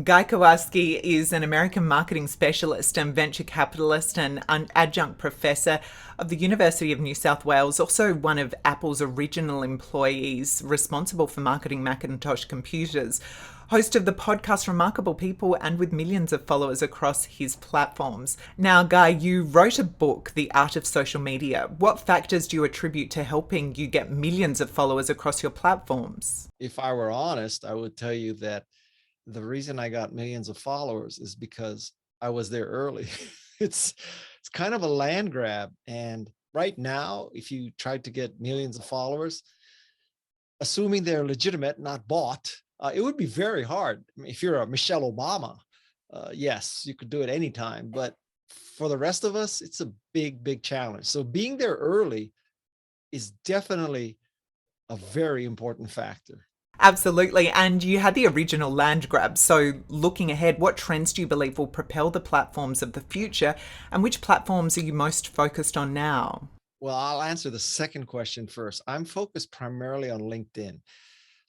Guy Kawasaki is an American marketing specialist and venture capitalist and an adjunct professor of the University of New South Wales, also one of Apple's original employees responsible for marketing Macintosh computers, host of the podcast Remarkable People, and with millions of followers across his platforms. Now, Guy, you wrote a book, The Art of Social Media. What factors do you attribute to helping you get millions of followers across your platforms? If I were honest, I would tell you that the reason I got millions of followers is because I was there early. It's kind of a land grab. And right now, if you tried to get millions of followers, assuming they're legitimate, not bought, it would be very hard. I mean, if you're a Michelle Obama, yes, you could do it anytime. But for the rest of us, it's a big, big challenge. So being there early is definitely a very important factor. Absolutely. And you had the original land grab. So looking ahead, what trends do you believe will propel the platforms of the future, and which platforms are you most focused on now? Well, I'll answer the second question first. I'm focused primarily on LinkedIn.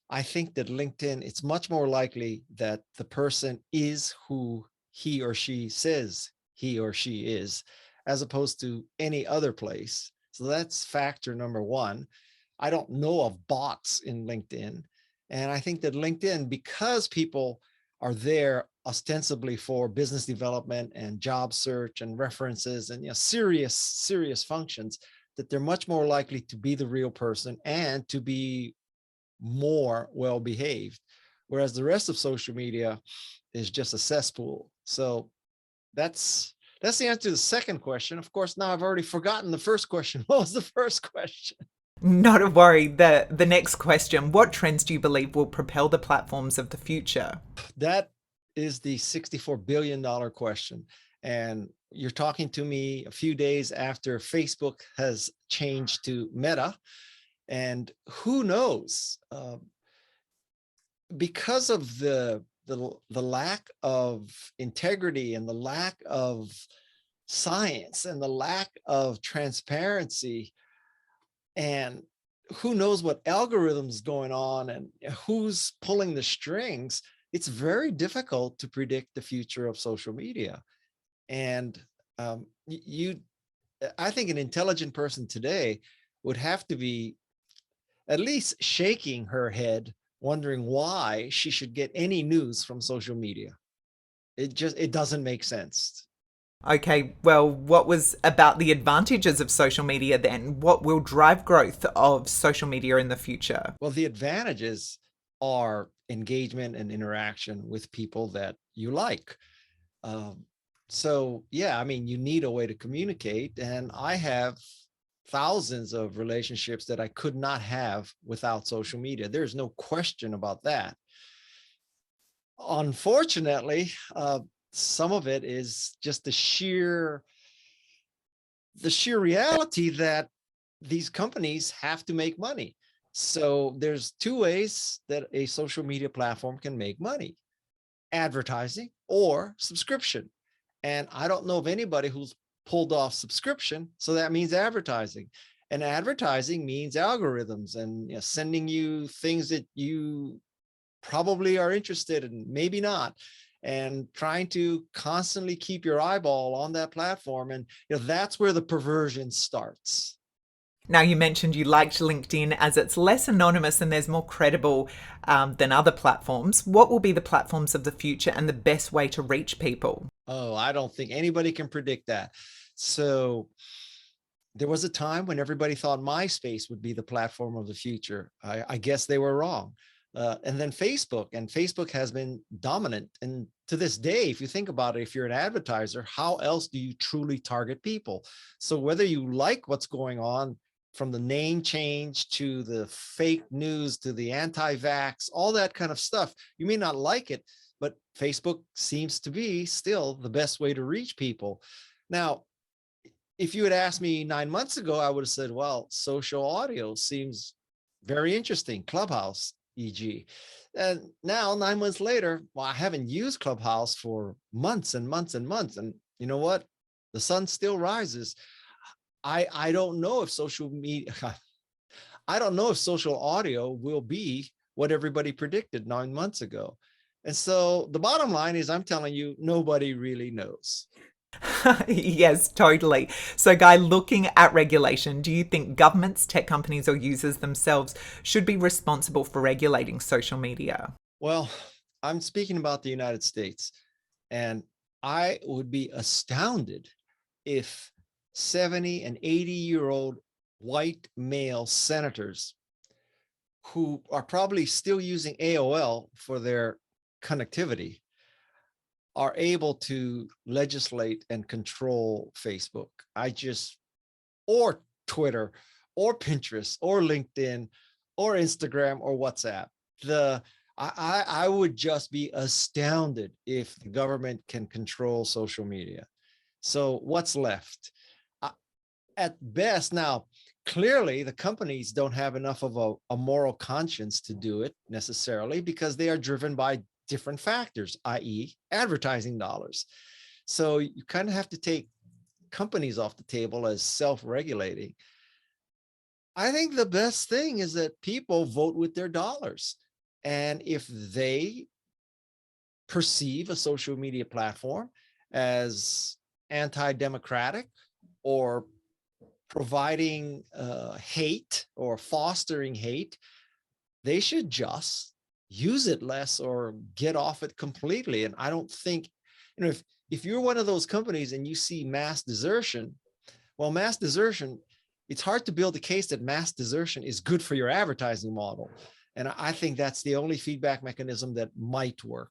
I think that LinkedIn, it's much more likely that the person is who he or she says he or she is, as opposed to any other place. So that's factor number one. I don't know of bots in LinkedIn. And I think that LinkedIn, because people are there ostensibly for business development and job search and references and serious functions, that they're much more likely to be the real person and to be more well behaved. Whereas the rest of social media is just a cesspool. So that's the answer to the second question. Of course, now I've already forgotten the first question. What was the first question? Not a worry. The next question, what trends do you believe will propel the platforms of the future? That is the $64 billion question. And you're talking to me a few days after Facebook has changed to Meta. And who knows, because of the lack of integrity and the lack of science and the lack of transparency, and who knows what algorithms going on and who's pulling the strings, it's very difficult to predict the future of social media. And I think an intelligent person today would have to be at least shaking her head, wondering why she should get any news from social media. It doesn't make sense. Okay, well, what was about the advantages of social media then? What will drive growth of social media in the future? Well, the advantages are engagement and interaction with people that you like. Um, so yeah, I mean, you need a way to communicate, and I have thousands of relationships that I could not have without social media. There's no question about that. Unfortunately, some of it is just the sheer reality that these companies have to make money. So there's two ways that a social media platform can make money: advertising or subscription. And I don't know of anybody who's pulled off subscription. So that means advertising. And advertising means algorithms and sending you things that you probably are interested in, maybe not, and trying to constantly keep your eyeball on that platform. And that's where the perversion starts. Now, you mentioned you liked LinkedIn as it's less anonymous and there's more credible than other platforms. What will be the platforms of the future and the best way to reach people? Oh, I don't think anybody can predict that. So there was a time when everybody thought MySpace would be the platform of the future. I guess they were wrong. And then Facebook has been dominant. And to this day, if you think about it, if you're an advertiser, how else do you truly target people? So whether you like what's going on, from the name change to the fake news to the anti-vax, all that kind of stuff, you may not like it, but Facebook seems to be still the best way to reach people. Now, if you had asked me 9 months ago, I would have said, well, social audio seems very interesting, Clubhouse, e.g. And now 9 months later, well, I haven't used Clubhouse for months and months and months. And you know what? The sun still rises. I don't know if social media, I don't know if social audio will be what everybody predicted 9 months ago. And so the bottom line is, I'm telling you, nobody really knows. Yes, totally. So, Guy, looking at regulation, do you think governments, tech companies, or users themselves should be responsible for regulating social media? Well, I'm speaking about the United States, and I would be astounded if 70 and 80-year-old white male senators who are probably still using AOL for their connectivity are able to legislate and control Facebook. Or Twitter, or Pinterest, or LinkedIn, or Instagram, or WhatsApp. I would just be astounded if the government can control social media. So what's left? At best, now, clearly the companies don't have enough of a moral conscience to do it necessarily, because they are driven by different factors, i.e. advertising dollars. So you kind of have to take companies off the table as self-regulating. I think the best thing is that people vote with their dollars. And if they perceive a social media platform as anti-democratic or providing hate or fostering hate, they should just use it less or get off it completely. And I don't think, if you're one of those companies and you see mass desertion, well, mass desertion, it's hard to build a case that mass desertion is good for your advertising model. And I think that's the only feedback mechanism that might work.